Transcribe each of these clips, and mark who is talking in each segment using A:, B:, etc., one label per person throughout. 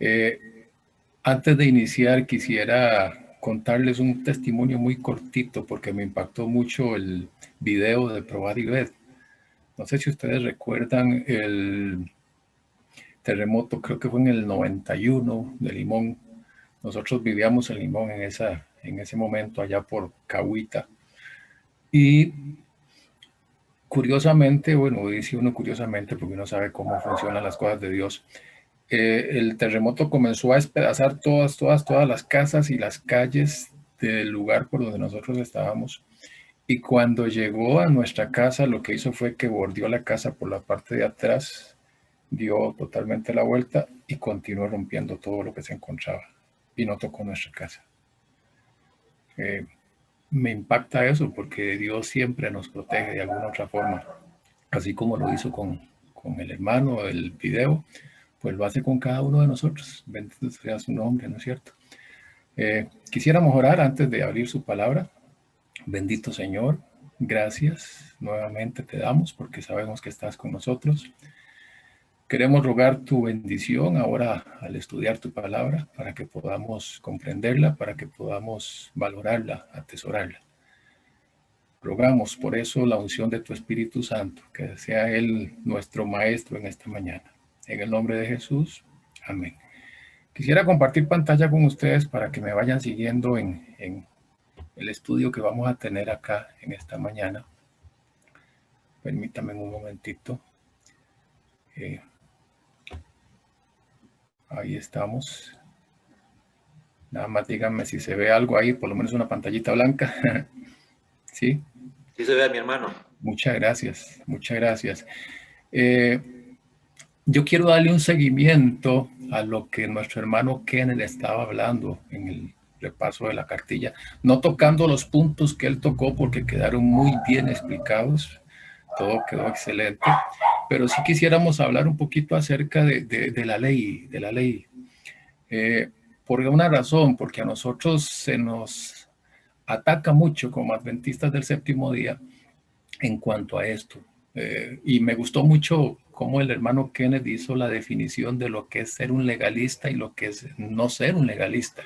A: Eh, Antes de iniciar, quisiera contarles un testimonio muy cortito porque me impactó mucho el video de Probar y Ver. No sé si ustedes recuerdan el terremoto, creo que fue en el 91 de Limón. Nosotros vivíamos en Limón en ese momento, allá por Cahuita. Y curiosamente, bueno, dice uno curiosamente porque uno sabe cómo funcionan las cosas de Dios. El terremoto comenzó a despedazar todas las casas y las calles del lugar por donde nosotros estábamos. Y cuando llegó a nuestra casa, lo que hizo fue que bordeó la casa por la parte de atrás, dio totalmente la vuelta y continuó rompiendo todo lo que se encontraba. Y no tocó nuestra casa. Eh, Me impacta eso porque Dios siempre nos protege de alguna otra forma, así como lo hizo con el hermano del video, pues lo hace con cada uno de nosotros. Bendito sea su nombre, ¿no es cierto? Quisiéramos orar antes de abrir su palabra. Bendito Señor, gracias nuevamente te damos porque sabemos que estás con nosotros. Queremos rogar tu bendición ahora al estudiar tu palabra para que podamos comprenderla, para que podamos valorarla, atesorarla. Rogamos por eso la unción de tu Espíritu Santo, que sea Él nuestro Maestro en esta mañana. En el nombre de Jesús, amén. Quisiera compartir pantalla con ustedes para que me vayan siguiendo en el estudio que vamos a tener acá en esta mañana. Permítanme un momentito. Eh, Ahí estamos. Nada más díganme si se ve algo ahí, por lo menos una pantallita blanca. Sí,
B: Sí se ve a mi hermano.
A: muchas gracias, muchas gracias. Eh, Yo quiero darle un seguimiento a lo que nuestro hermano Kenneth estaba hablando en el repaso de la cartilla, no tocando los puntos que él tocó porque quedaron muy bien explicados, todo quedó excelente, pero sí quisiéramos hablar un poquito acerca de la ley, de la ley. Eh, por una razón, porque a nosotros se nos ataca mucho como adventistas del séptimo día en cuanto a esto. Y me gustó mucho cómo el hermano Kenneth hizo la definición de lo que es ser un legalista y lo que es no ser un legalista,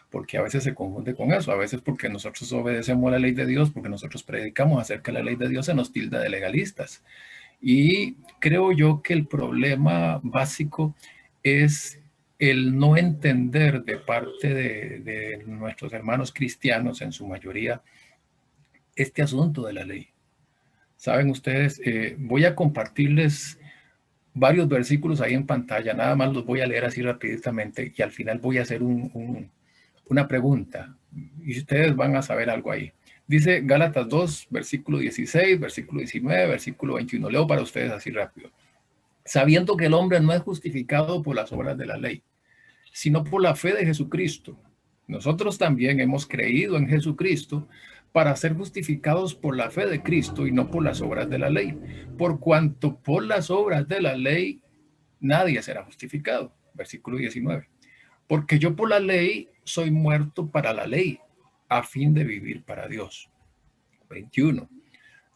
A: porque a veces se confunde con eso, a veces porque nosotros obedecemos la ley de Dios, porque nosotros predicamos acerca de la ley de Dios, se nos tilda de legalistas. Y creo yo que el problema básico es el no entender de parte de nuestros hermanos cristianos, en su mayoría, este asunto de la ley. Saben ustedes, voy a compartirles varios versículos ahí en pantalla, nada más los voy a leer así rapiditamente y al final voy a hacer una pregunta y ustedes van a saber algo ahí. Dice Gálatas 2, versículo 16, versículo 19, versículo 21. Leo para ustedes así rápido. Sabiendo que el hombre no es justificado por las obras de la ley, sino por la fe de Jesucristo. Nosotros también hemos creído en Jesucristo para ser justificados por la fe de Cristo y no por las obras de la ley. Por cuanto por las obras de la ley nadie será justificado. Versículo 19. Porque yo por la ley soy muerto para la ley, a fin de vivir para Dios. 21.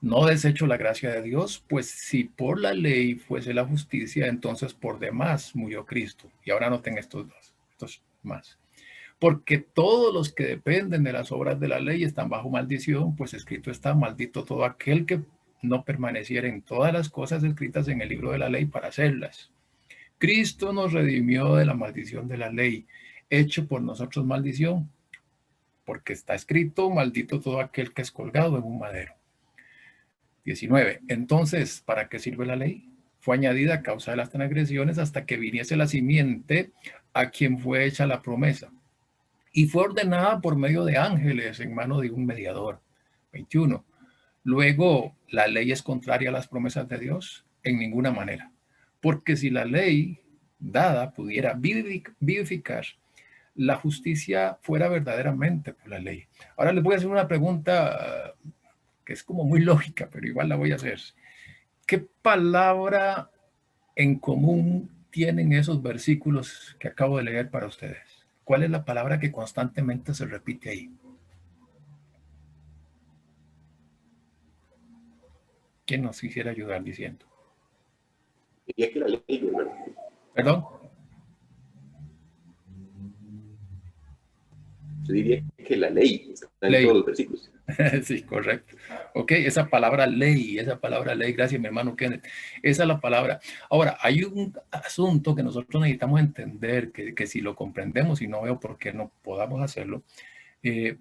A: No desecho la gracia de Dios, pues si por la ley fuese la justicia, entonces por demás murió Cristo. Y ahora noten estos dos, estos más. Porque todos los que dependen de las obras de la ley están bajo maldición, pues escrito está, maldito todo aquel que no permaneciera en todas las cosas escritas en el libro de la ley para hacerlas. Cristo nos redimió de la maldición de la ley, hecho por nosotros maldición, porque está escrito, maldito todo aquel que es colgado en un madero. 19. Entonces, ¿para qué sirve la ley? Fue añadida a causa de las transgresiones hasta que viniese la simiente a quien fue hecha la promesa. Y fue ordenada por medio de ángeles en mano de un mediador. 21. Luego, ¿la ley es contraria a las promesas de Dios? En ninguna manera. Porque si la ley dada pudiera vivificar, la justicia fuera verdaderamente por la ley. Ahora les voy a hacer una pregunta que es como muy lógica, pero igual la voy a hacer. ¿Qué palabra en común tienen esos versículos que acabo de leer para ustedes? ¿Cuál es la palabra que constantemente se repite ahí? ¿Quién nos quisiera ayudar diciendo?
B: Diría que la ley, ¿verdad?
A: ¿Perdón?
B: Yo diría que la ley está en todos
A: Ley.
B: los versículos.
A: Sí, correcto. Ok, esa palabra ley, gracias mi hermano Kenneth. Esa es la palabra. Ahora, hay un asunto que nosotros necesitamos entender, que si lo comprendemos, y no veo por qué no podamos hacerlo,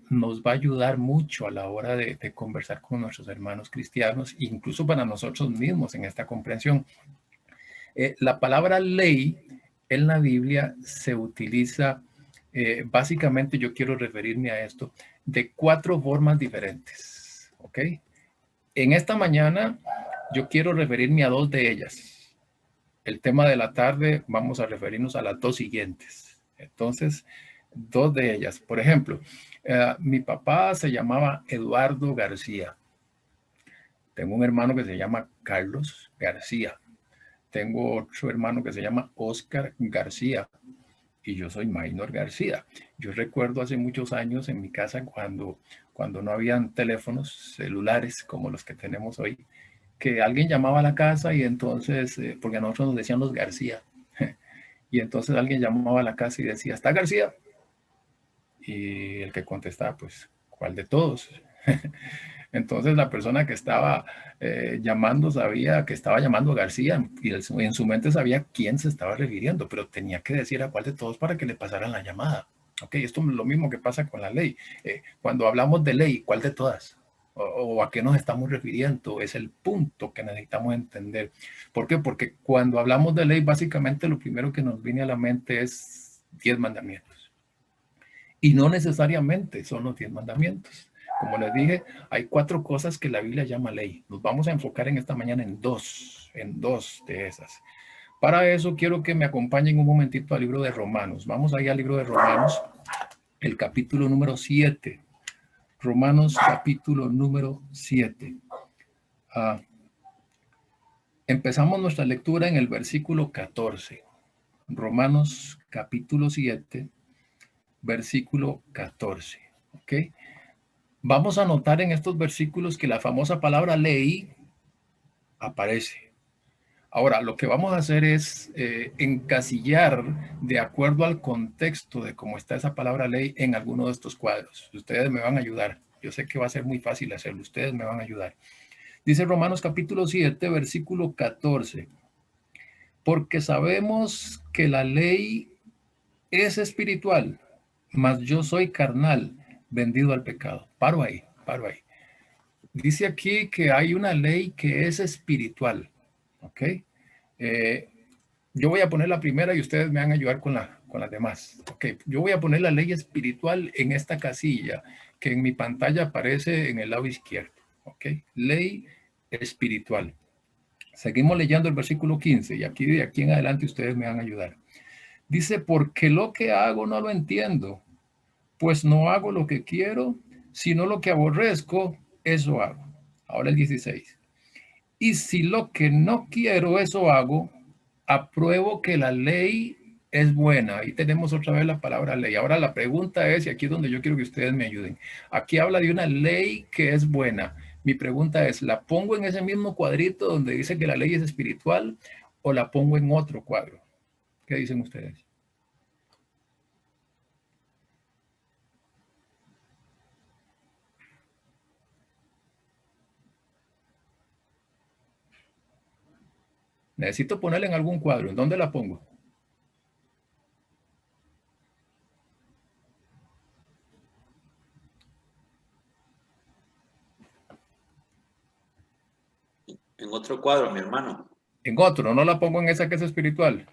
A: nos va a ayudar mucho a la hora de conversar con nuestros hermanos cristianos, incluso para nosotros mismos en esta comprensión. La palabra ley en la Biblia se utiliza, básicamente yo quiero referirme a esto, de 4 formas diferentes. ¿Ok? En esta mañana yo quiero referirme a 2 de ellas. El tema de la tarde vamos a referirnos a las 2 siguientes. Entonces, 2 de ellas. Por ejemplo, mi papá se llamaba Eduardo García. Tengo un hermano que se llama Carlos García. Tengo otro hermano que se llama Oscar García y yo soy Maynor García. Yo recuerdo hace muchos años en mi casa cuando no habían teléfonos celulares como los que tenemos hoy, que alguien llamaba a la casa y entonces, porque a nosotros nos decían los García, y entonces alguien llamaba a la casa y decía, ¿está García? Y el que contestaba, pues, ¿cuál de todos? Entonces la persona que estaba llamando sabía que estaba llamando a García y en su mente sabía quién se estaba refiriendo, pero tenía que decir a cuál de todos para que le pasaran la llamada. Ok, esto es lo mismo que pasa con la ley. Cuando hablamos de ley, ¿cuál de todas? O a qué nos estamos refiriendo, es el punto que necesitamos entender. ¿Por qué? Porque cuando hablamos de ley, básicamente lo primero que nos viene a la mente es 10 mandamientos. Y no necesariamente son los 10 mandamientos. Como les dije, hay 4 cosas que la Biblia llama ley. Nos vamos a enfocar en esta mañana en dos de esas. Para eso quiero que me acompañen un momentito al libro de Romanos. Vamos ahí al libro de Romanos, el capítulo número 7. Romanos capítulo número 7. Empezamos nuestra lectura en el versículo 14. Romanos capítulo 7, versículo 14. ¿Ok? Vamos a notar en estos versículos que la famosa palabra ley aparece. Ahora, lo que vamos a hacer es encasillar de acuerdo al contexto de cómo está esa palabra ley en alguno de estos cuadros. Ustedes me van a ayudar. Yo sé que va a ser muy fácil hacerlo. Ustedes me van a ayudar. Dice Romanos capítulo 7, versículo 14. Porque sabemos que la ley es espiritual, mas yo soy carnal, vendido al pecado. Paro ahí, paro ahí. Dice aquí que hay una ley que es espiritual. ¿Ok? Yo voy a poner la primera y ustedes me van a ayudar con las demás. Ok, yo voy a poner la ley espiritual en esta casilla que en mi pantalla aparece en el lado izquierdo. Ok, ley espiritual. Seguimos leyendo el versículo 15 y aquí de aquí en adelante ustedes me van a ayudar. Dice, porque lo que hago no lo entiendo, pues no hago lo que quiero, sino lo que aborrezco, eso hago. Ahora el 16. Y si lo que no quiero, eso hago, apruebo que la ley es buena. Ahí tenemos otra vez la palabra ley. Ahora la pregunta es, y aquí es donde yo quiero que ustedes me ayuden. Aquí habla de una ley que es buena. Mi pregunta es, ¿la pongo en ese mismo cuadrito donde dice que la ley es espiritual o la pongo en otro cuadro? ¿Qué dicen ustedes? Necesito ponerla en algún cuadro. ¿En dónde la pongo?
B: En otro cuadro, mi hermano.
A: En otro, no la pongo en esa que es espiritual.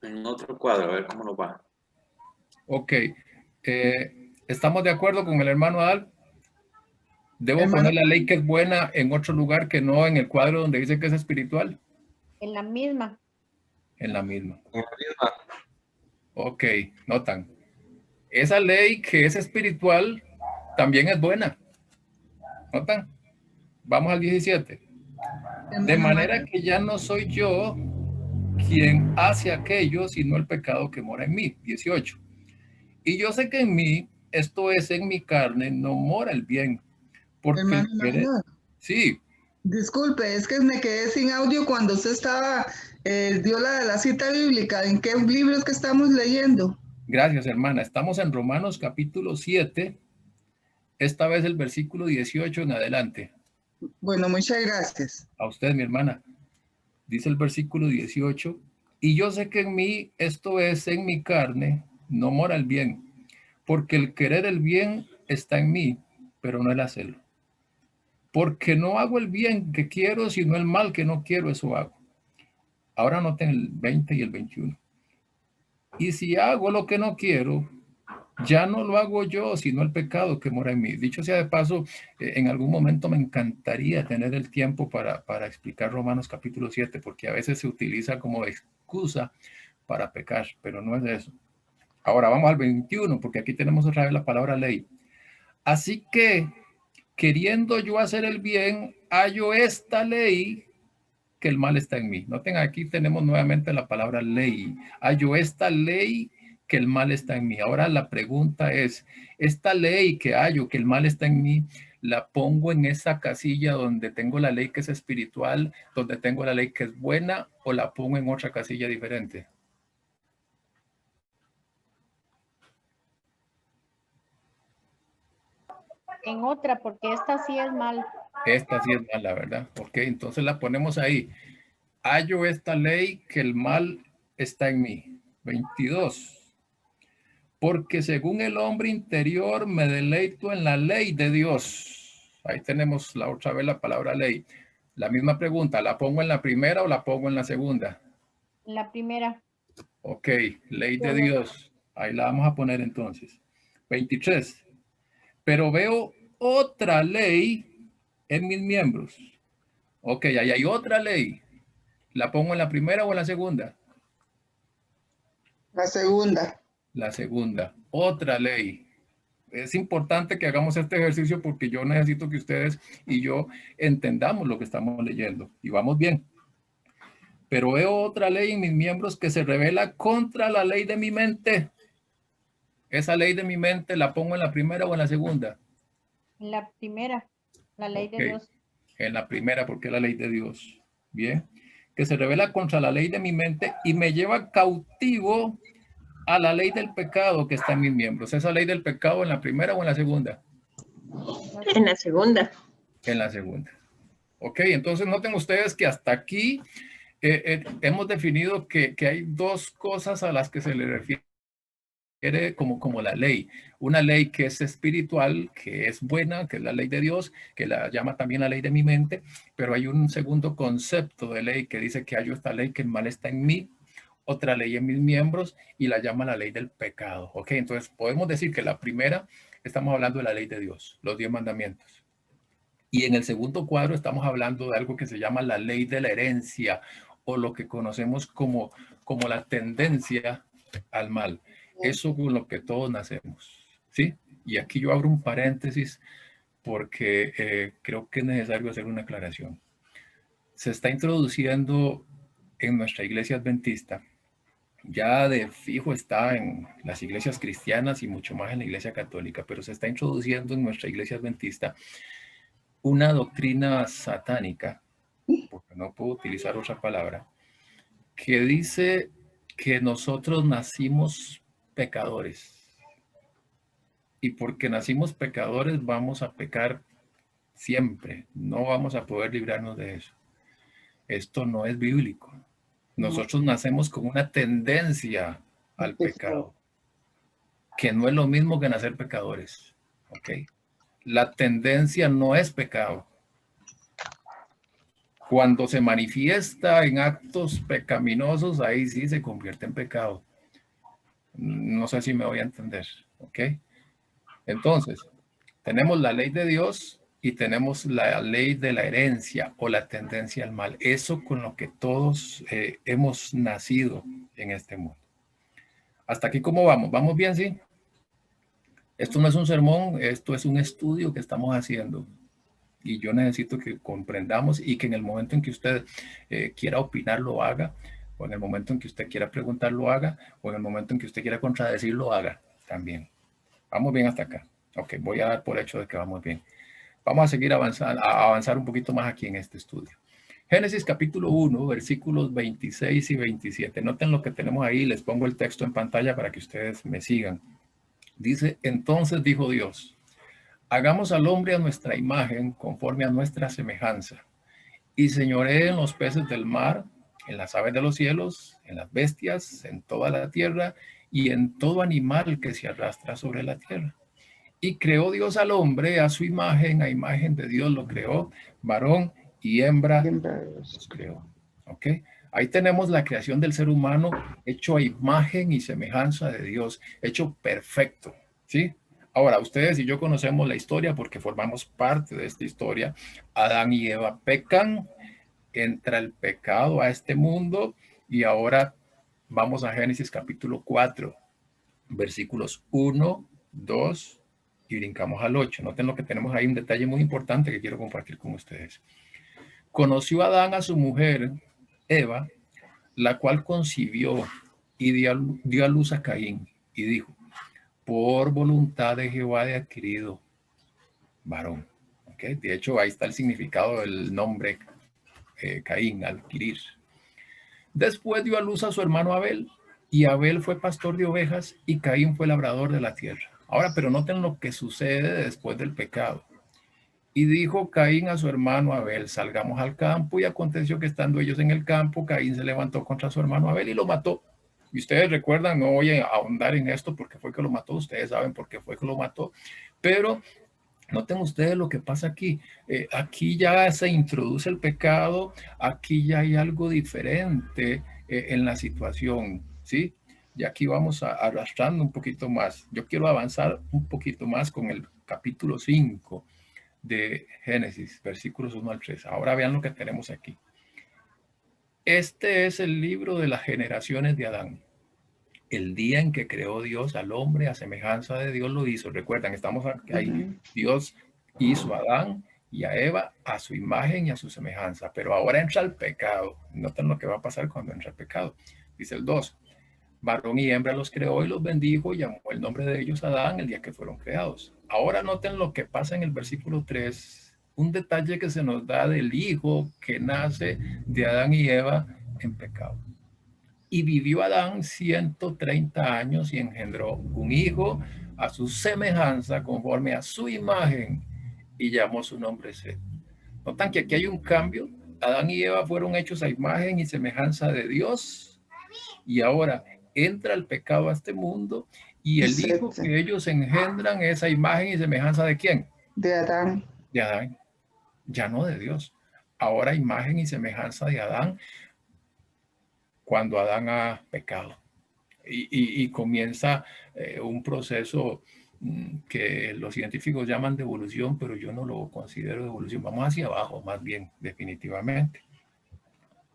B: En otro cuadro, a ver cómo nos va.
A: Ok. ¿Estamos de acuerdo con el hermano Adal? ¿Debo
C: Hermano,
A: poner la ley que es buena en otro lugar que no en el cuadro donde dice que es espiritual?
C: en la misma.
A: En la misma. Ok, notan. Esa ley que es espiritual también es buena. ¿Notan? Vamos al 17. De
C: Hermano
A: manera
C: Mario.
A: que ya no soy yo quien hace aquello, sino el pecado que mora en mí. 18. Y yo sé que en mí, esto es en mi carne, no mora el bien. Porque
C: Hermano
A: el querer...
C: Mario.
A: Sí,
C: Disculpe, es que me quedé sin audio cuando usted estaba, dio la cita bíblica. ¿En qué libros que estamos leyendo?
A: Gracias, hermana. Estamos en Romanos capítulo 7, esta vez el versículo 18 en adelante.
C: Bueno, muchas gracias.
A: A usted, mi hermana. Dice el versículo 18, y yo sé que en mí, esto es, en mi carne, no mora el bien, porque el querer el bien está en mí, pero no el hacerlo. Porque no hago el bien que quiero, sino el mal que no quiero, eso hago. Ahora noten el 20 y el 21. Y si hago lo que no quiero, ya no lo hago yo, sino el pecado que mora en mí. Dicho sea de paso, en algún momento me encantaría tener el tiempo para explicar Romanos capítulo 7, porque a veces se utiliza como excusa para pecar, pero no es eso. Ahora vamos al 21, porque aquí tenemos otra vez la palabra ley. Así que, queriendo yo hacer el bien, hallo esta ley, que el mal está en mí. Noten, aquí tenemos nuevamente la palabra ley. Hallo esta ley, que el mal está en mí. Ahora la pregunta es, esta ley que hallo, que el mal está en mí, ¿la pongo en esa casilla donde tengo la ley que es espiritual, donde tengo la ley que es buena, o la pongo en otra casilla diferente?
D: En otra, porque esta sí es mal.
A: Esta sí es mala, ¿verdad? Ok, entonces la ponemos ahí. Hallo esta ley, que el mal está en mí. 22. Porque según el hombre interior me deleito en la ley de Dios. Ahí tenemos la otra vez la palabra ley. La misma pregunta, ¿la pongo en la primera o la pongo en la segunda?
D: La primera.
A: Ok, ley de Dios. Ahí la vamos a poner entonces. 23. Pero veo otra ley en mis miembros. Ok, ahí hay otra ley. ¿La pongo en la primera o en la segunda?
C: La segunda.
A: La segunda. Otra ley. Es importante que hagamos este ejercicio porque yo necesito que ustedes y yo entendamos lo que estamos leyendo y vamos bien. Pero veo otra ley en mis miembros que se revela contra la ley de mi mente. Esa ley de mi mente, ¿la pongo en la primera o en la segunda?
D: La primera. La ley de Dios.
A: En la primera, porque es la ley de Dios. Bien. Que se revela contra la ley de mi mente y me lleva cautivo a la ley del pecado que está en mis miembros. ¿Esa ley del pecado en la primera o en la segunda?
E: En la segunda.
A: En la segunda. Ok, entonces noten ustedes que hasta aquí hemos definido que hay dos cosas a las que se le refiere como la ley. Una ley que es espiritual, que es buena, que es la ley de Dios, que la llama también la ley de mi mente, pero hay un segundo concepto de ley que dice que hay esta ley, que el mal está en mí, otra ley en mis miembros, y la llama la ley del pecado. Ok, entonces podemos decir que la primera, estamos hablando de la ley de Dios, los 10 mandamientos. Y en el segundo cuadro estamos hablando de algo que se llama la ley de la herencia, o lo que conocemos como la tendencia al mal. Eso con lo que todos nacemos, ¿sí? Y aquí yo abro un paréntesis porque creo que es necesario hacer una aclaración. Se está introduciendo en nuestra iglesia adventista, ya de fijo está en las iglesias cristianas y mucho más en la iglesia católica, pero se está introduciendo en nuestra iglesia adventista una doctrina satánica, porque no puedo utilizar otra palabra, que dice que nosotros nacimos pecadores. Y porque nacimos pecadores vamos a pecar siempre. No vamos a poder librarnos de eso. Esto no es bíblico. Nosotros nacemos con una tendencia al pecado, que no es lo mismo que nacer pecadores. ¿Ok? La tendencia no es pecado. Cuando se manifiesta en actos pecaminosos, ahí sí se convierte en pecado. No sé si me voy a entender, ¿ok? Entonces, tenemos la ley de Dios y tenemos la ley de la herencia o la tendencia al mal. Eso con lo que todos hemos nacido en este mundo. ¿Hasta aquí cómo vamos? ¿Vamos bien, sí? Esto no es un sermón, esto es un estudio que estamos haciendo. Y yo necesito que comprendamos y que en el momento en que usted quiera opinar lo haga, o en el momento en que usted quiera preguntar lo haga, o en el momento en que usted quiera contradecir lo haga también. Vamos bien hasta acá. Ok, voy a dar por hecho de que vamos bien. Vamos a seguir avanzando, a avanzar un poquito más aquí en este estudio. Génesis capítulo 1, versículos 26 y 27. Noten lo que tenemos ahí. Les pongo el texto en pantalla para que ustedes me sigan. Dice, entonces dijo Dios, hagamos al hombre a nuestra imagen, conforme a nuestra semejanza, y señoree en los peces del mar, en las aves de los cielos, en las bestias, en toda la tierra, y en todo animal que se arrastra sobre la tierra. Y creó Dios al hombre a su imagen, a imagen de Dios lo creó, varón y hembra los creó. ¿Ok? Ahí tenemos la creación del ser humano hecho a imagen y semejanza de Dios, hecho perfecto. ¿Sí? Ahora, ustedes y yo conocemos la historia porque formamos parte de esta historia. Adán y Eva pecan, entra el pecado a este mundo y ahora vamos a Génesis capítulo 4, versículos 1, 2 y brincamos al 8. Noten lo que tenemos ahí, un detalle muy importante que quiero compartir con ustedes. Conoció Adán a su mujer, Eva, la cual concibió y dio a luz a Caín y dijo, por voluntad de Jehová he adquirido varón. ¿Okay? De hecho, ahí está el significado del nombre Caín, adquirir. Después dio a luz a su hermano Abel, y Abel fue pastor de ovejas y Caín fue labrador de la tierra. Ahora, pero noten lo que sucede después del pecado. Y dijo Caín a su hermano Abel, salgamos al campo, y aconteció que estando ellos en el campo, Caín se levantó contra su hermano Abel y lo mató. Y ustedes recuerdan, no voy a ahondar en esto porque fue que lo mató, ustedes saben por qué fue que lo mató, pero noten ustedes lo que pasa aquí. Aquí ya se introduce el pecado, aquí ya hay algo diferente en la situación, ¿sí? Y aquí vamos arrastrando un poquito más. Yo quiero avanzar un poquito más con el capítulo 5 de Génesis, versículos 1 al 3. Ahora vean lo que tenemos aquí. Este es el libro de las generaciones de Adán. El día en que creó Dios al hombre a semejanza de Dios lo hizo. Recuerdan, estamos ahí. Dios hizo a Adán y a Eva a su imagen y a su semejanza. Pero ahora entra el pecado. Noten lo que va a pasar cuando entra el pecado. Dice el 2. Varón y hembra los creó y los bendijo y llamó el nombre de ellos Adán el día que fueron creados. Ahora noten lo que pasa en el versículo 3. Un detalle que se nos da del hijo que nace de Adán y Eva en pecado. Y vivió Adán 130 años y engendró un hijo a su semejanza, conforme a su imagen, y llamó su nombre Set. Notan que aquí hay un cambio. Adán y Eva fueron hechos a imagen y semejanza de Dios, y ahora entra el pecado a este mundo, y el hijo que ellos engendran es a imagen y semejanza ¿de quién?
C: De Adán.
A: De Adán, ya no de Dios. Ahora imagen y semejanza de Adán, cuando Adán ha pecado. Y comienza un proceso que los científicos llaman de evolución, pero yo no lo considero de evolución. Vamos hacia abajo, más bien, definitivamente.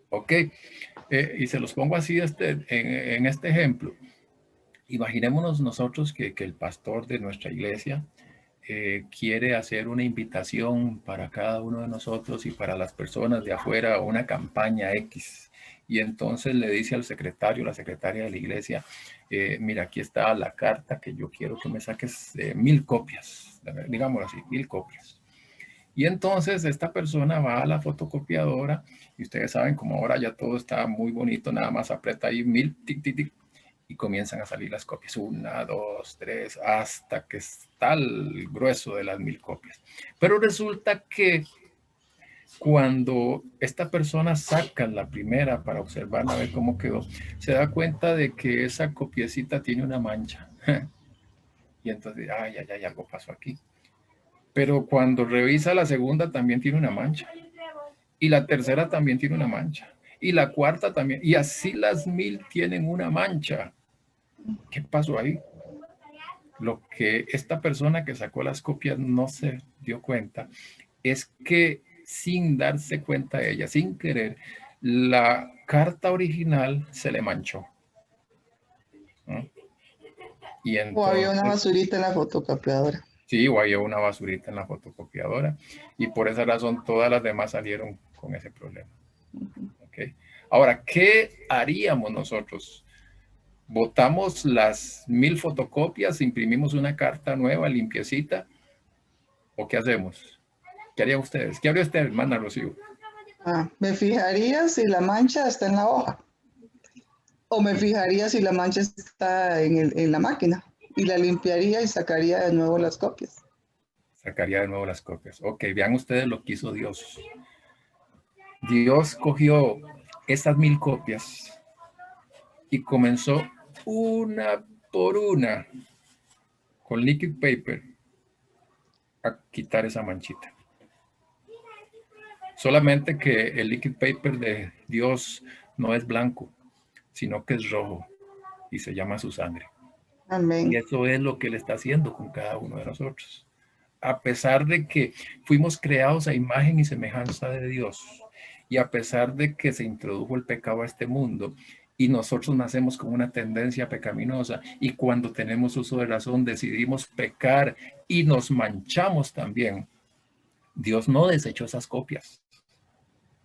A: Ok, y se los pongo así en este ejemplo. Imaginémonos nosotros que el pastor de nuestra iglesia quiere hacer una invitación para cada uno de nosotros y para las personas de afuera, una campaña X. Y entonces le dice al secretario, la secretaria de la iglesia, mira, aquí está la carta que yo quiero que me saques 1000 copias, digamos así, 1000 copias. Y entonces esta persona va a la fotocopiadora y ustedes saben como ahora ya todo está muy bonito, nada más aprieta ahí 1000, tic, tic, tic, y comienzan a salir las copias, 1, 2, 3, hasta que está el grueso de las 1000 copias. Pero resulta que cuando esta persona saca la primera para observarla, a ver cómo quedó, se da cuenta de que esa copiecita tiene una mancha. Y entonces, ay, algo pasó aquí. Pero cuando revisa la segunda también tiene una mancha. Y la tercera también tiene una mancha. Y la cuarta también. Y así las 1000 tienen una mancha. ¿Qué pasó ahí? Lo que esta persona que sacó las copias no se dio cuenta es que sin darse cuenta ella, sin querer, la carta original se le manchó. ¿No? Y entonces,
C: o había una basurita en la fotocopiadora.
A: Sí, o había una basurita en la fotocopiadora. Y por esa razón todas las demás salieron con ese problema. ¿Okay? Ahora, ¿qué haríamos nosotros? ¿Botamos las 1000 fotocopias, imprimimos una carta nueva, limpiecita? ¿O qué hacemos? ¿Qué harían ustedes? ¿Qué haría usted, hermana Rocío?
C: Me fijaría si la mancha está en la hoja. O me fijaría si la mancha está en la máquina. Y la limpiaría y sacaría de nuevo las copias.
A: Sacaría de nuevo las copias. Ok, vean ustedes lo que hizo Dios. Dios cogió estas 1000 copias y comenzó una por una con liquid paper a quitar esa manchita. Solamente que el liquid paper de Dios no es blanco, sino que es rojo y se llama su sangre.
C: Amén.
A: Y eso es lo que Él está haciendo con cada uno de nosotros. A pesar de que fuimos creados a imagen y semejanza de Dios, y a pesar de que se introdujo el pecado a este mundo, y nosotros nacemos con una tendencia pecaminosa, y cuando tenemos uso de razón decidimos pecar y nos manchamos también, Dios no desechó esas copias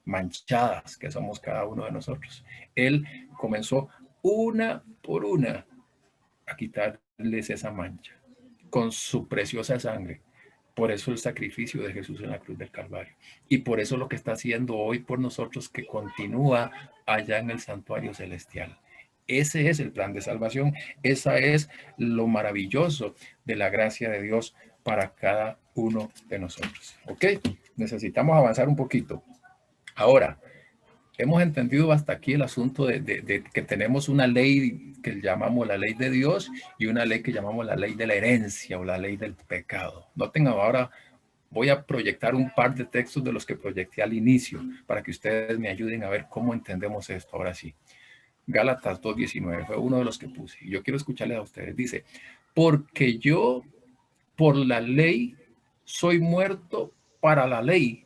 A: manchadas que somos cada uno de nosotros. Él comenzó una por una a quitarles esa mancha con su preciosa sangre. Por eso el sacrificio de Jesús en la cruz del Calvario. Y por eso lo que está haciendo hoy por nosotros, que continúa allá en el santuario celestial. Ese es el plan de salvación. Esa es lo maravilloso de la gracia de Dios para cada uno de nosotros. ¿Ok? Necesitamos avanzar un poquito. Ahora, hemos entendido hasta aquí el asunto de que tenemos una ley que llamamos la ley de Dios y una ley que llamamos la ley de la herencia o la ley del pecado. Noten, ahora voy a proyectar un par de textos de los que proyecté al inicio para que ustedes me ayuden a ver cómo entendemos esto. Ahora sí. Gálatas 2:19 fue uno de los que puse. Yo quiero escucharles a ustedes. Dice, porque yo por la ley soy muerto para la ley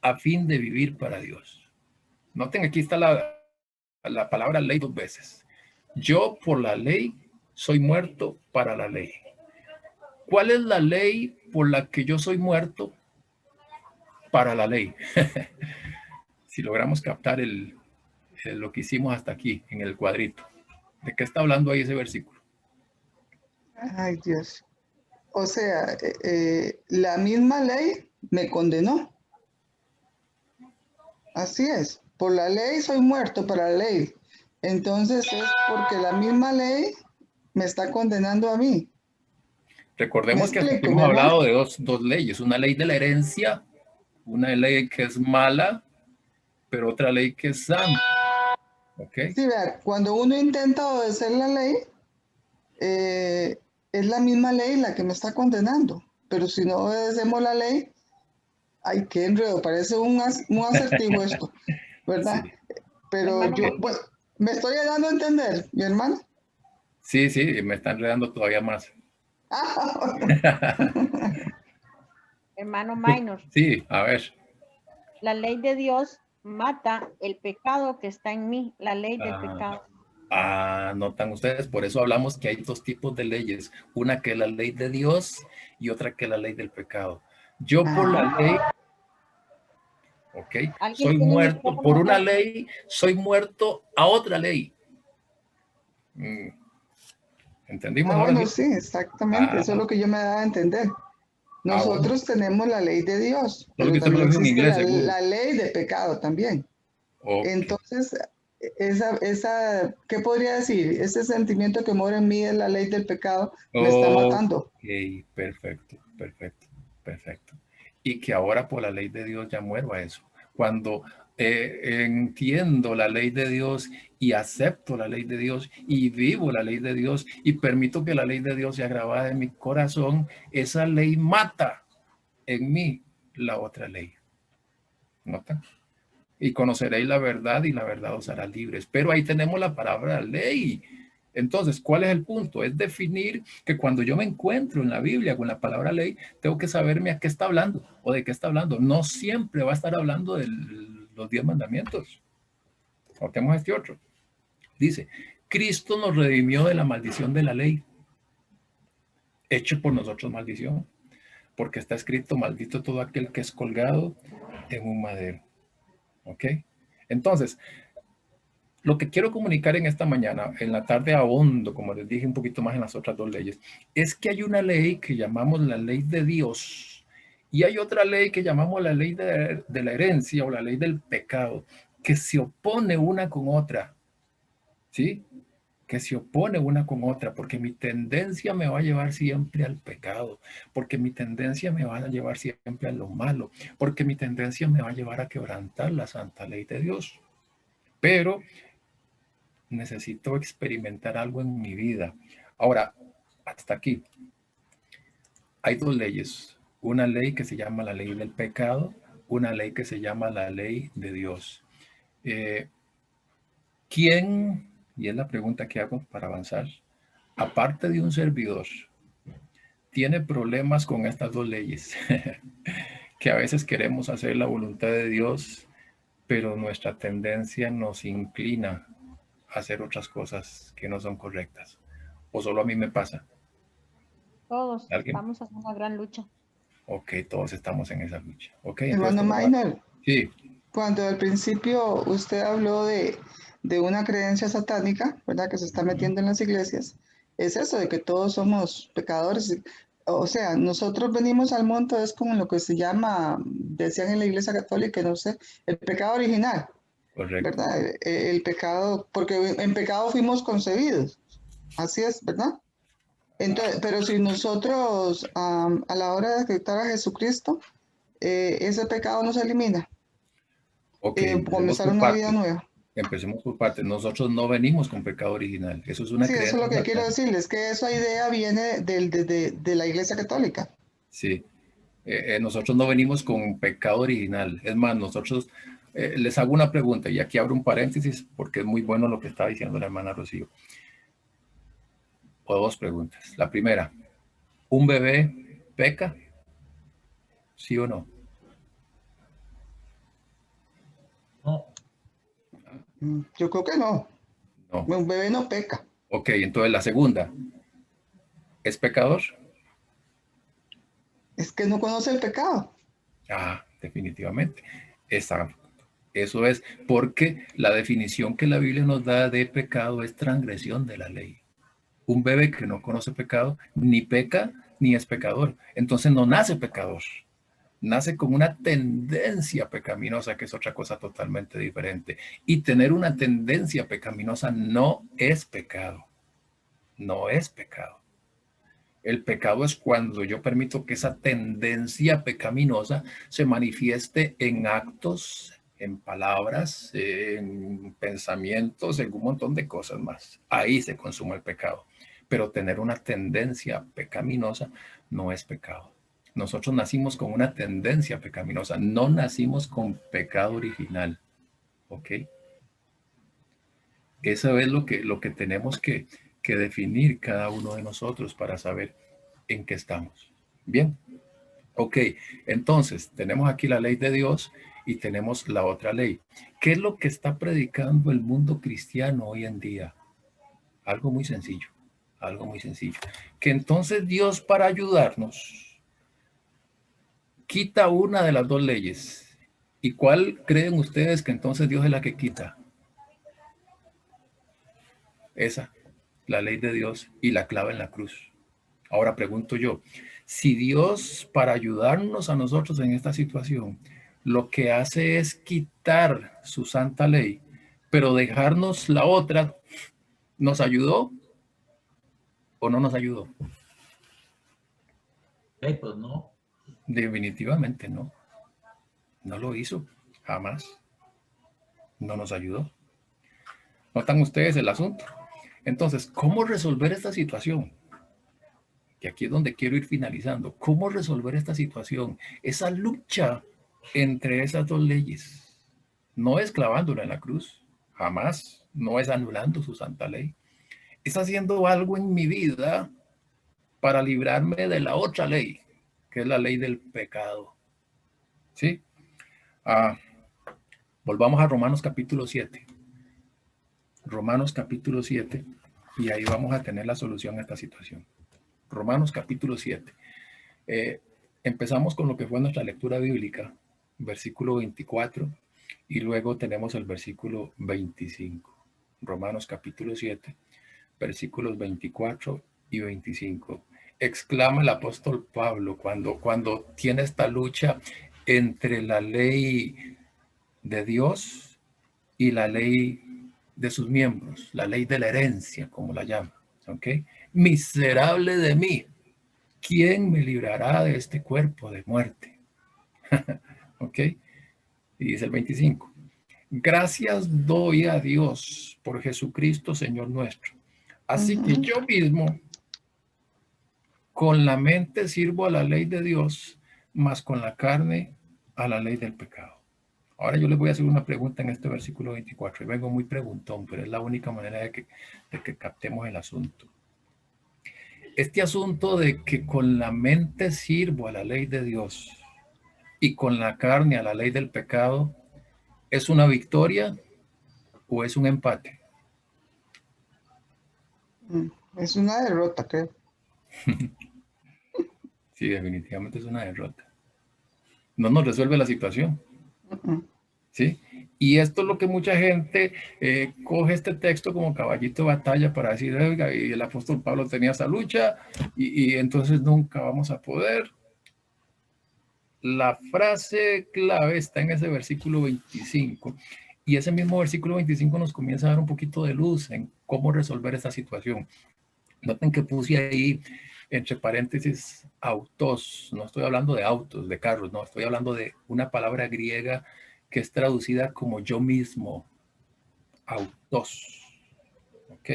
A: a fin de vivir para Dios. Noten, aquí está la palabra ley 2 veces. Yo por la ley soy muerto para la ley. ¿Cuál es la ley por la que yo soy muerto para la ley? Si logramos captar lo que hicimos hasta aquí en el cuadrito. ¿De qué está hablando ahí ese versículo?
C: Ay, Dios. O sea, la misma ley me condenó. Así es. Por la ley soy muerto para la ley. Entonces es porque la misma ley me está condenando a mí.
A: Recordemos que hasta aquí
C: explico,
A: hemos
C: mi hermano?
A: hablado de dos leyes. Una ley de la herencia, una ley que es mala, pero otra ley que es santa. ¿Ok?
C: Sí, vea, cuando uno intenta obedecer la ley, es la misma ley la que me está condenando. Pero si no obedecemos la ley, ay, qué enredo, parece un acertijo esto, ¿verdad?
A: Sí.
C: Pero
D: Hermano
C: yo,
D: Minor.
C: bueno, me estoy dando a entender, mi hermano.
A: Sí, me están enredando todavía más.
D: Hermano Minor.
A: Sí, a ver.
D: La ley de Dios mata el pecado que está en mí, la ley del pecado.
A: Notan ustedes, por eso hablamos que hay dos tipos de leyes, una que es la ley de Dios y otra que es la ley del pecado. Yo por la ley, ok,
D: ¿Alguien
A: soy
D: tiene
A: muerto por
D: micrófono
A: una
D: acá?
A: ley, soy muerto a otra ley. ¿Entendimos ahora
C: Bueno,
A: sí?
C: sí, exactamente, eso es lo que yo me daba a entender.
A: Bueno.
C: Nosotros tenemos la ley de Dios,
A: Solo
C: pero
A: que usted me lo
C: también
A: dijo en
C: existe
A: inglés, seguro.
C: la ley de pecado también.
A: Okay.
C: Entonces, ¿qué podría decir? Ese sentimiento que mora en mí es la ley del pecado, me está matando.
A: Ok, perfecto. Y que ahora por la ley de Dios ya muero a eso. Cuando entiendo la ley de Dios y acepto la ley de Dios y vivo la ley de Dios y permito que la ley de Dios sea grabada en mi corazón, esa ley mata en mí la otra ley. ¿Nota? Y conoceréis la verdad y la verdad os hará libres. Pero ahí tenemos la palabra ley. Entonces, ¿cuál es el punto? Es definir que cuando yo me encuentro en la Biblia con la palabra ley, tengo que saberme a qué está hablando o de qué está hablando. No siempre va a estar hablando de los 10 mandamientos. Notemos este otro. Dice, Cristo nos redimió de la maldición de la ley, hecho por nosotros maldición, porque está escrito, maldito todo aquel que es colgado en un madero. ¿Ok? Entonces, lo que quiero comunicar en esta mañana, en la tarde ahondo, como les dije un poquito más en las otras dos leyes, es que hay una ley que llamamos la ley de Dios Y hay otra ley que llamamos la ley de la herencia o la ley del pecado, que se opone una con otra, ¿sí? Que se opone una con otra, porque mi tendencia me va a llevar siempre al pecado, porque mi tendencia me va a llevar siempre a lo malo, porque mi tendencia me va a llevar a quebrantar la santa ley de Dios. Pero necesito experimentar algo en mi vida. Ahora, hasta aquí. Hay dos leyes. Una ley que se llama la ley del pecado, una ley que se llama la ley de Dios. ¿Quién, y es la pregunta que hago para avanzar, aparte de un servidor, tiene problemas con estas dos leyes? Que a veces queremos hacer la voluntad de Dios, pero nuestra tendencia nos inclina a hacer otras cosas que no son correctas. ¿O solo a mí me pasa?
D: Todos
A: ¿Alguien?
D: estamos en una gran lucha.
A: Ok, todos estamos en esa lucha. Ok,
C: Hermano
A: entonces,
C: Minor,
A: sí,
C: cuando al principio usted habló de una creencia satánica, ¿verdad? Que se está metiendo en las iglesias, es eso, de que todos somos pecadores. O sea, nosotros venimos al mundo, es como lo que se llama, decían en la iglesia católica, no sé, el pecado original,
A: correcto.
C: ¿verdad? El pecado, porque en pecado fuimos concebidos, así es, ¿verdad? Entonces, pero si nosotros a la hora de aceptar a Jesucristo, ese pecado no se elimina,
A: Ok, empecemos
C: comenzar
A: por
C: una vida
A: partes.
C: nueva.
A: Empecemos por partes. Nosotros no venimos con pecado original. Eso es una
C: Sí, eso es
A: creencia
C: lo que quiero
A: satánica.
C: decirles, que esa idea viene de la iglesia católica.
A: Sí. Nosotros no venimos con pecado original. Es más, nosotros les hago una pregunta y aquí abro un paréntesis porque es muy bueno lo que está diciendo la hermana Rocío. O dos preguntas. La primera, ¿un bebé peca? ¿Sí o no?
B: No.
C: Yo creo que no.
A: No.
C: Un bebé no peca.
A: Ok, entonces la segunda, ¿es pecador?
C: Es que no conoce el pecado.
A: Ah, definitivamente. Eso es porque la definición que la Biblia nos da de pecado es transgresión de la ley. Un bebé que no conoce pecado ni peca ni es pecador. Entonces no nace pecador. Nace con una tendencia pecaminosa, que es otra cosa totalmente diferente. Y tener una tendencia pecaminosa no es pecado. No es pecado. El pecado es cuando yo permito que esa tendencia pecaminosa se manifieste en actos, en palabras, en pensamientos, en un montón de cosas más. Ahí se consuma el pecado. Pero tener una tendencia pecaminosa no es pecado. Nosotros nacimos con una tendencia pecaminosa, no nacimos con pecado original. ¿Ok? Eso es lo que tenemos que definir cada uno de nosotros para saber en qué estamos. Bien, ok, entonces tenemos aquí la ley de Dios y tenemos la otra ley. ¿Qué es lo que está predicando el mundo cristiano hoy en día? Algo muy sencillo, algo muy sencillo. Que entonces Dios, para ayudarnos, quita una de las dos leyes. ¿Y cuál creen ustedes que entonces Dios es la que quita? Esa, la ley de Dios y la clava en la cruz. Ahora pregunto yo, si Dios, para ayudarnos a nosotros en esta situación, lo que hace es quitar su santa ley, pero dejarnos la otra, ¿nos ayudó o no nos ayudó?
B: Pues no.
A: Definitivamente no. No lo hizo, jamás. No nos ayudó. ¿Notan ustedes el asunto? Entonces, ¿cómo resolver esta situación? Que aquí es donde quiero ir finalizando. ¿Cómo resolver esta situación? Esa lucha entre esas dos leyes. No es clavándola en la cruz, jamás. No es anulando su santa ley. Es haciendo algo en mi vida para librarme de la otra ley, que es la ley del pecado. ¿Sí? Volvamos a Romanos capítulo 7. Romanos capítulo 7, y ahí vamos a tener la solución a esta situación. Romanos capítulo 7. Empezamos con lo que fue nuestra lectura bíblica, versículo 24, y luego tenemos el versículo 25. Romanos capítulo 7, versículos 24 y 25. exclama el apóstol Pablo cuando tiene esta lucha entre la ley de Dios y la ley de sus miembros, la ley de la herencia, como la llama. ¿Ok? Miserable de mí, ¿quién me librará de este cuerpo de muerte? ¿Ok? Y dice el 25. Gracias doy a Dios por Jesucristo, Señor nuestro. Así que yo mismo, con la mente sirvo a la ley de Dios, mas con la carne a la ley del pecado. Ahora yo les voy a hacer una pregunta en este versículo 24. Y vengo muy preguntón, pero es la única manera de que captemos el asunto. Este asunto de que con la mente sirvo a la ley de Dios y con la carne a la ley del pecado, ¿es una victoria o es un empate?
C: Es una derrota, creo.
A: Sí, definitivamente es una derrota. No nos resuelve la situación. ¿Sí? Y esto es lo que mucha gente coge este texto como caballito de batalla para decir, oiga, y el apóstol Pablo tenía esa lucha y entonces nunca vamos a poder. La frase clave está en ese versículo 25 y ese mismo versículo 25 nos comienza a dar un poquito de luz en cómo resolver esta situación. Noten que puse ahí entre paréntesis autos, no estoy hablando de autos, de carros, no, estoy hablando de una palabra griega que es traducida como yo mismo, autos. ¿Ok?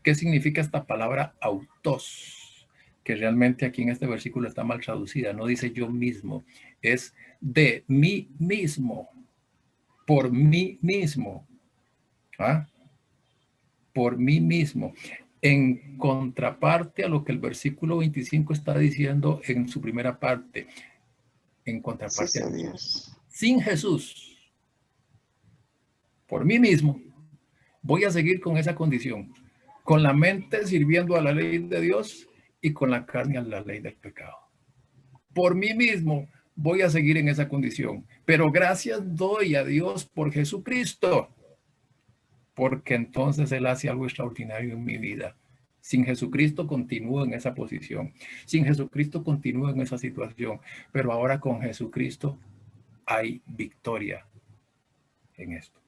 A: ¿Qué significa esta palabra autos? Que realmente aquí en este versículo está mal traducida, no dice yo mismo, es de mí mismo, por mí mismo, ¿ah? Por mí mismo, en contraparte a lo que el versículo 25 está diciendo en su primera parte, en contraparte a Dios. Sin Jesús, por mí mismo, voy a seguir con esa condición, con la mente sirviendo a la ley de Dios y con la carne a la ley del pecado. Por mí mismo voy a seguir en esa condición, pero gracias doy a Dios por Jesucristo, porque entonces Él hace algo extraordinario en mi vida. Sin Jesucristo continúo en esa posición. Sin Jesucristo continúo en esa situación. Pero ahora con Jesucristo hay victoria en esto.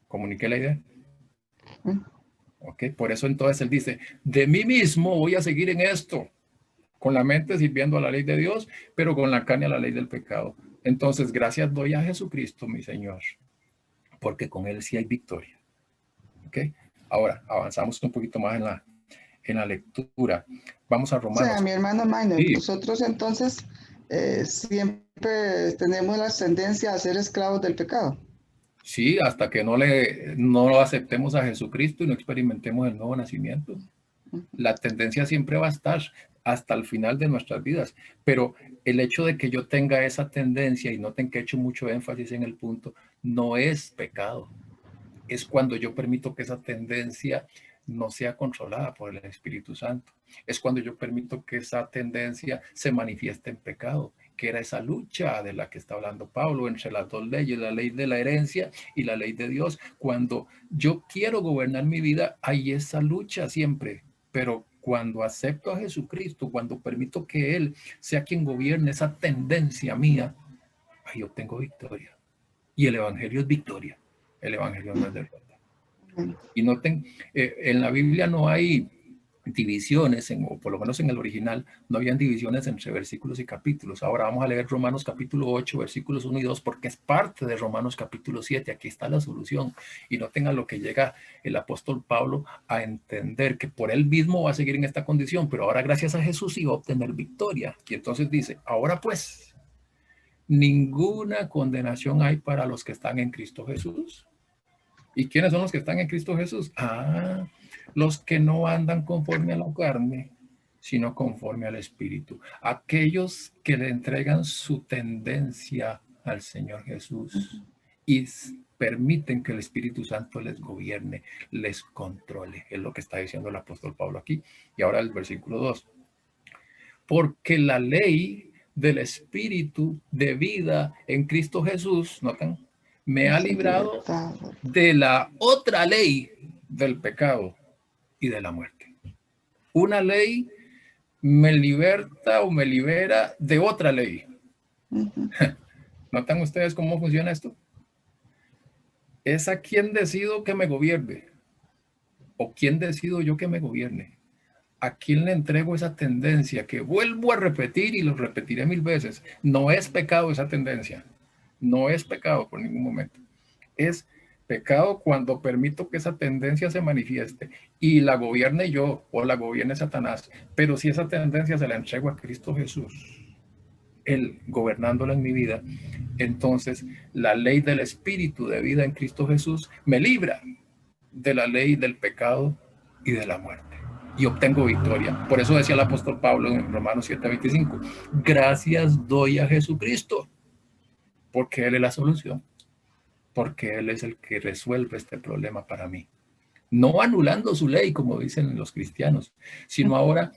A: ¿Comuniqué la idea? Ok, por eso entonces Él dice, de mí mismo voy a seguir en esto. Con la mente sirviendo a la ley de Dios, pero con la carne a la ley del pecado. Entonces, gracias doy a Jesucristo, mi Señor, porque con Él sí hay victoria. ¿Ok? Ahora, avanzamos un poquito más en la lectura. Vamos a Romanos.
C: O sea, mi hermano Minor,
A: sí.
C: Nosotros entonces siempre tenemos la tendencia a ser esclavos del pecado.
A: Sí, hasta que no aceptemos a Jesucristo y no experimentemos el nuevo nacimiento. La tendencia siempre va a estar hasta el final de nuestras vidas, pero el hecho de que yo tenga esa tendencia, y noten que he hecho mucho énfasis en el punto, no es pecado. Es cuando yo permito que esa tendencia no sea controlada por el Espíritu Santo. Es cuando yo permito que esa tendencia se manifieste en pecado, que era esa lucha de la que está hablando Pablo entre las dos leyes, la ley de la herencia y la ley de Dios. Cuando yo quiero gobernar mi vida, hay esa lucha siempre, pero cuando acepto a Jesucristo, cuando permito que Él sea quien gobierne esa tendencia mía, ahí obtengo victoria. Y el Evangelio es victoria. El Evangelio no es derrota. Y noten, en la Biblia no hay divisiones, o por lo menos en el original, no habían divisiones entre versículos y capítulos. Ahora vamos a leer Romanos capítulo 8, versículos 1 y 2, porque es parte de Romanos capítulo 7. Aquí está la solución. Y noten a lo que llega el apóstol Pablo a entender, que por él mismo va a seguir en esta condición, pero ahora gracias a Jesús iba a obtener victoria. Y entonces dice, ahora pues, ninguna condenación hay para los que están en Cristo Jesús. ¿Y quiénes son los que están en Cristo Jesús? Los que no andan conforme a la carne, sino conforme al Espíritu. Aquellos que le entregan su tendencia al Señor Jesús y permiten que el Espíritu Santo les gobierne, les controle. Es lo que está diciendo el apóstol Pablo aquí. Y ahora el versículo 2. Porque la ley del Espíritu de vida en Cristo Jesús, ¿notan? Me ha librado de la otra ley del pecado y de la muerte. Una ley me liberta o me libera de otra ley.
C: Ujú.
A: ¿Notan ustedes cómo funciona esto? Es a quién decido que me gobierne o quién decido yo que me gobierne. ¿A quién le entrego esa tendencia que vuelvo a repetir y lo repetiré 1000 veces? No es pecado esa tendencia. No es pecado por ningún momento. Es pecado cuando permito que esa tendencia se manifieste y la gobierne yo o la gobierne Satanás. Pero si esa tendencia se la entrego a Cristo Jesús, Él gobernándola en mi vida, entonces la ley del Espíritu de vida en Cristo Jesús me libra de la ley del pecado y de la muerte. Y obtengo victoria. Por eso decía el apóstol Pablo en Romanos 7:25, gracias doy a Jesucristo, porque Él es la solución, porque Él es el que resuelve este problema para mí. No anulando su ley, como dicen los cristianos, sino ahora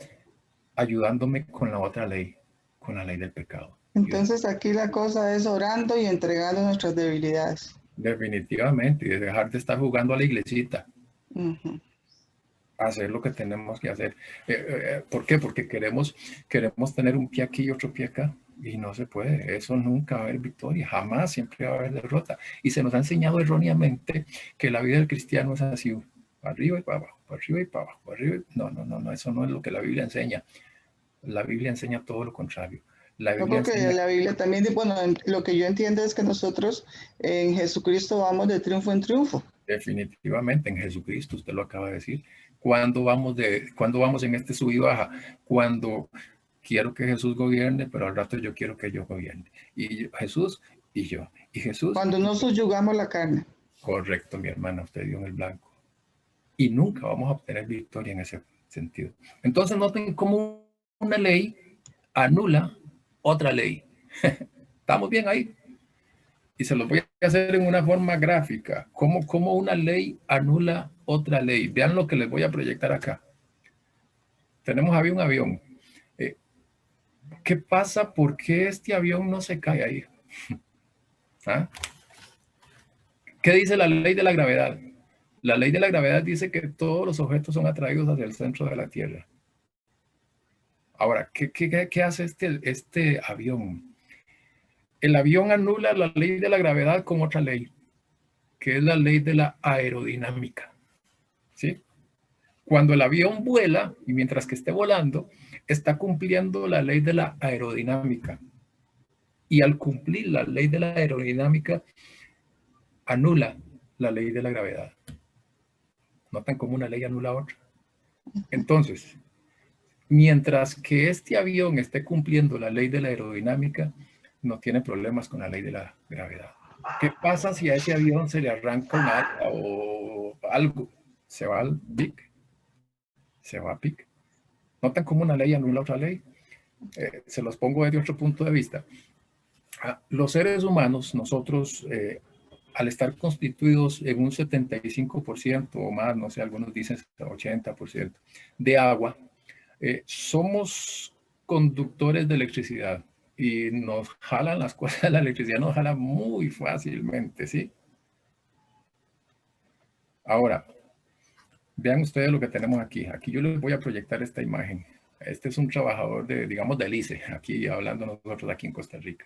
A: ayudándome con la otra ley, con la ley del pecado.
C: Entonces aquí la cosa es orando y entregando nuestras debilidades.
A: Definitivamente, y de dejar de estar jugando a la iglesita.
C: Ujú.
A: Hacer lo que tenemos que hacer. ¿Por qué? Porque queremos tener un pie aquí y otro pie acá. Y no se puede. Eso nunca va a haber victoria. Jamás, siempre va a haber derrota. Y se nos ha enseñado erróneamente que la vida del cristiano es así. Para arriba y para abajo, para arriba y para abajo, para arriba. No. Eso no es lo que la Biblia enseña. La Biblia enseña todo lo contrario. La
C: Yo
A: Biblia
C: creo que
A: enseña...
C: la Biblia también, bueno, lo que yo entiendo es que nosotros en Jesucristo vamos de triunfo en triunfo.
A: Definitivamente en Jesucristo, usted lo acaba de decir. ¿Cuándo vamos en este sub y baja? Cuando quiero que Jesús gobierne, pero al rato yo quiero que yo gobierne. Jesús y yo. Y Jesús.
C: Cuando no subyugamos la carne.
A: Correcto, mi hermana, usted dio en el blanco. Y nunca vamos a obtener victoria en ese sentido. Entonces noten cómo una ley anula otra ley. ¿Estamos bien ahí? Y se los voy a hacer en una forma gráfica. ¿Cómo una ley anula otra ley? Vean lo que les voy a proyectar acá. Tenemos ahí un avión. ¿Qué pasa? ¿Por qué este avión no se cae ahí? ¿Ah? ¿Qué dice la ley de la gravedad? La ley de la gravedad dice que todos los objetos son atraídos hacia el centro de la Tierra. Ahora, ¿qué hace este avión? El avión anula la ley de la gravedad con otra ley, que es la ley de la aerodinámica. ¿Sí? Cuando el avión vuela, y mientras que esté volando, está cumpliendo la ley de la aerodinámica. Y al cumplir la ley de la aerodinámica, anula la ley de la gravedad. ¿Notan cómo una ley anula otra? Entonces, mientras que este avión esté cumpliendo la ley de la aerodinámica, no tiene problemas con la ley de la gravedad. ¿Qué pasa si a ese avión se le arranca un ala o algo? Se va al pic. Se va a pic. ¿Notan cómo una ley anula otra ley? Se los pongo desde otro punto de vista. Los seres humanos, nosotros, al estar constituidos en un 75% o más, no sé, algunos dicen 80% de agua, somos conductores de electricidad y nos jalan las cosas, la electricidad nos jala muy fácilmente, ¿sí? Ahora, vean ustedes lo que tenemos aquí. Aquí yo les voy a proyectar esta imagen. Este es un trabajador digamos, del ICE, aquí hablando nosotros aquí en Costa Rica.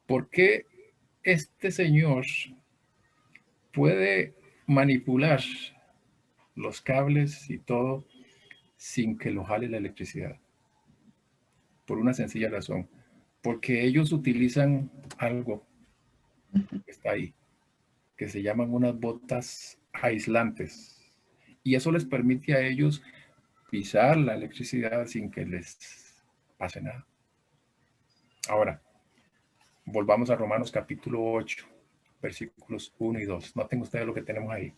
A: ¿Por qué este señor puede manipular los cables y todo sin que lo jale la electricidad? Por una sencilla razón. Porque ellos utilizan algo que está ahí, que se llaman unas botas aislantes. Y eso les permite a ellos pisar la electricidad sin que les pase nada. Ahora, volvamos a Romanos capítulo 8, versículos 1 y 2. Noten ustedes lo que tenemos ahí.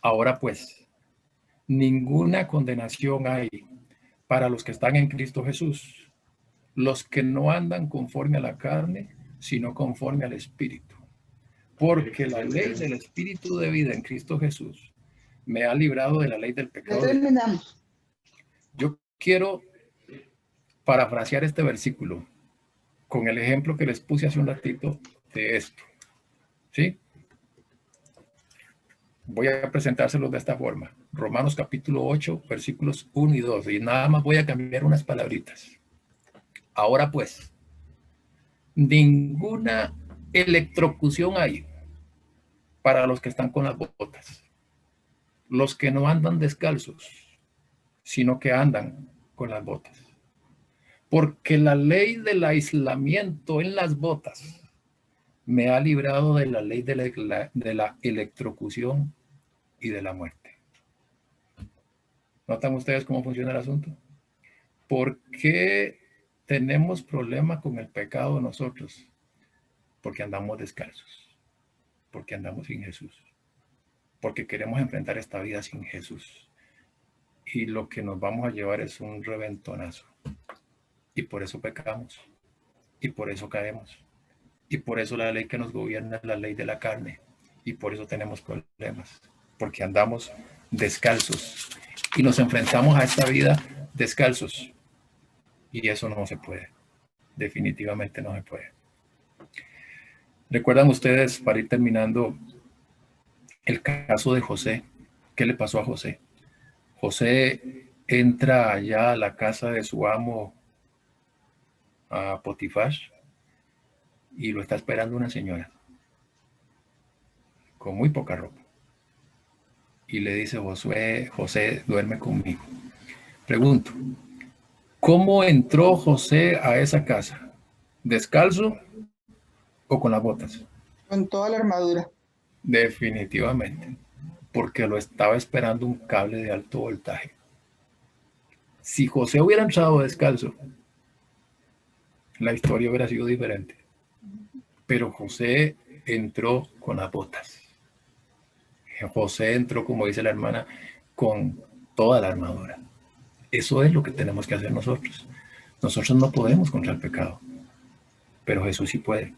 A: Ahora pues, ninguna condenación hay para los que están en Cristo Jesús, los que no andan conforme a la carne, sino conforme al Espíritu. Porque la ley del Espíritu de vida en Cristo Jesús me ha librado de la ley del pecado.
C: Ya terminamos.
A: Yo quiero parafrasear este versículo con el ejemplo que les puse hace un ratito de esto. ¿Sí? Voy a presentárselos de esta forma. Romanos capítulo 8, versículos 1 y 2. Y nada más voy a cambiar unas palabritas. Ahora pues, ninguna electrocución hay para los que están con las botas. Los que no andan descalzos, sino que andan con las botas. Porque la ley del aislamiento en las botas me ha librado de la ley de la electrocución y de la muerte. ¿Notan ustedes cómo funciona el asunto? ¿Por qué tenemos problema con el pecado nosotros? Porque andamos descalzos, porque andamos sin Jesús, porque queremos enfrentar esta vida sin Jesús. Y lo que nos vamos a llevar es un reventonazo. Y por eso pecamos, y por eso caemos, y por eso la ley que nos gobierna es la ley de la carne, y por eso tenemos problemas, porque andamos descalzos y nos enfrentamos a esta vida descalzos, y eso no se puede, definitivamente no se puede. ¿Recuerdan ustedes, para ir terminando, el caso de José? ¿Qué le pasó a José? José entra allá a la casa de su amo, a Potifar, y lo está esperando una señora con muy poca ropa, y le dice: José, duerme conmigo. Pregunto, ¿cómo entró José a esa casa? ¿Descalzo o con las botas?
C: Con toda la armadura.
A: Definitivamente, porque lo estaba esperando un cable de alto voltaje. Si José hubiera entrado descalzo, la historia hubiera sido diferente. Pero José entró con las botas. José entró, como dice la hermana, con toda la armadura. Eso es lo que tenemos que hacer nosotros. Nosotros no podemos contra el pecado, pero Jesús sí puede.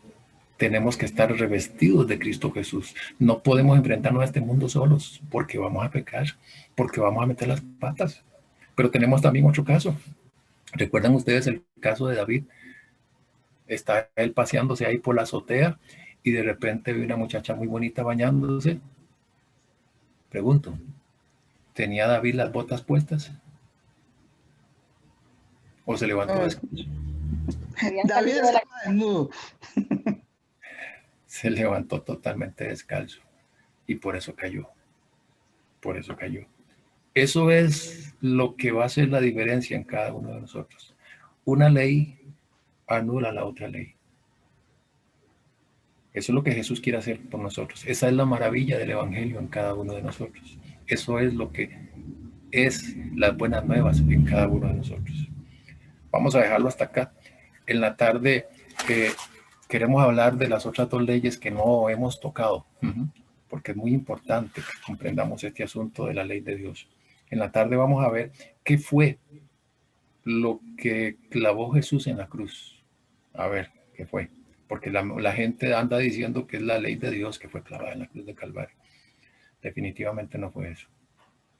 A: Tenemos que estar revestidos de Cristo Jesús. No podemos enfrentarnos a este mundo solos, porque vamos a pecar, porque vamos a meter las patas. Pero tenemos también otro caso. ¿Recuerdan ustedes el caso de David? Está él paseándose ahí por la azotea y de repente ve una muchacha muy bonita bañándose. Pregunto, ¿tenía David las botas puestas? ¿O se levantó descalzo?
C: David estaba desnudo.
A: Se levantó totalmente descalzo y por eso cayó. Por eso cayó. Eso es lo que va a hacer la diferencia en cada uno de nosotros. Una ley anula la otra ley. Eso es lo que Jesús quiere hacer por nosotros. Esa es la maravilla del Evangelio en cada uno de nosotros. Eso es lo que es las buenas nuevas en cada uno de nosotros. Vamos a dejarlo hasta acá. En la tarde queremos hablar de las otras dos leyes que no hemos tocado, porque es muy importante que comprendamos este asunto de la ley de Dios. En la tarde vamos a ver qué fue lo que clavó Jesús en la cruz. A ver, ¿qué fue? Porque la gente anda diciendo que es la ley de Dios que fue clavada en la cruz de Calvario. Definitivamente no fue eso.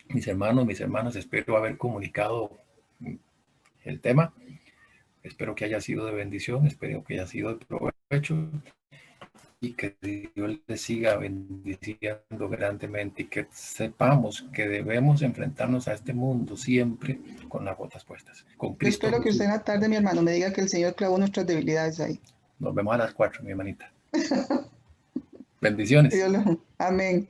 A: Mis hermanos, mis hermanas, espero haber comunicado el tema. Espero que haya sido de bendición, espero que haya sido de provecho y que Dios les siga bendiciendo grandemente y que sepamos que debemos enfrentarnos a este mundo siempre con las botas puestas. Con Cristo.
C: Espero que usted en la tarde, mi hermano, me diga que el Señor clavó nuestras debilidades ahí.
A: Nos vemos a las 4, mi hermanita. Bendiciones.
C: Amén.